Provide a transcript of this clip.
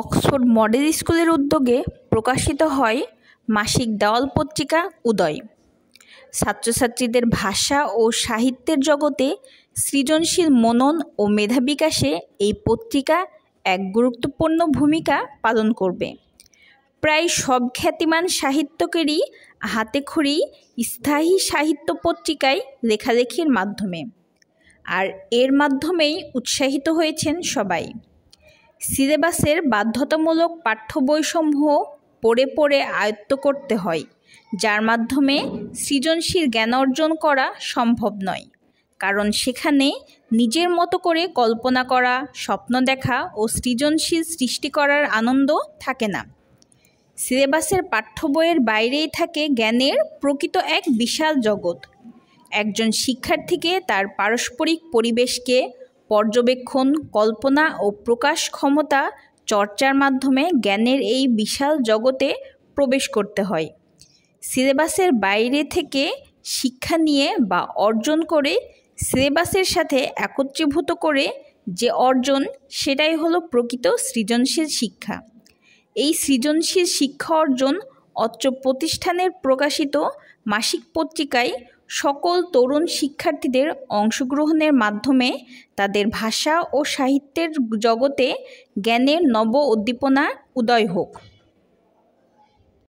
Oxford model স্কুলের উদ্যোগে প্রকাশিত হয় মাসিক দেওয়াল পত্রিকা উদয়। ছাত্রছাত্রীদের ভাষা ও সাহিত্যের জগতে সৃজনশীল মনন ও মেধা বিকাশে এই পত্রিকা এক গুরুত্বপূর্ণ ভূমিকা পালন করবে। প্রায় সব খ্যাতিমান সাহিত্যিকেরই হাতেখড়ি স্থায়ী সাহিত্য পত্রিকায় লেখালেখির মাধ্যমে, আর এর মাধ্যমেই উৎসাহিত হয়েছেন সবাই। সিলেবাসের বাধ্যতামূলক পাঠ্য বইসমূহ পড়ে পড়ে আয়ত্ত করতে হয়, যার মাধ্যমে সৃজনশীল জ্ঞান অর্জন করা সম্ভব নয়, কারণ সেখানে নিজের মতো করে কল্পনা করা, স্বপ্ন দেখা ও সৃজনশীল সৃষ্টি করার আনন্দ থাকে না। সিলেবাসের পাঠ্য বইয়ের বাইরেই থাকে জ্ঞানের প্রকৃত এক বিশাল জগৎ। একজন শিক্ষার্থীকে তার পারস্পরিক পরিবেশকে পর্যবেক্ষণ, কল্পনা ও প্রকাশ ক্ষমতা চর্চার মাধ্যমে জ্ঞানের এই বিশাল জগতে প্রবেশ করতে হয়। সিলেবাসের বাইরে থেকে শিক্ষা নিয়ে বা অর্জন করে সিলেবাসের সাথে একত্রীভূত করে যে অর্জন, সেটাই হলো প্রকৃত সৃজনশীল শিক্ষা। এই সৃজনশীল শিক্ষা অর্জন অত্র প্রতিষ্ঠানের প্রকাশিত মাসিক পত্রিকায় সকল তরুণ শিক্ষার্থীদের অংশগ্রহণের মাধ্যমে তাদের ভাষা ও সাহিত্যের জগতে জ্ঞানের নব উদ্দীপনা উদয় হোক।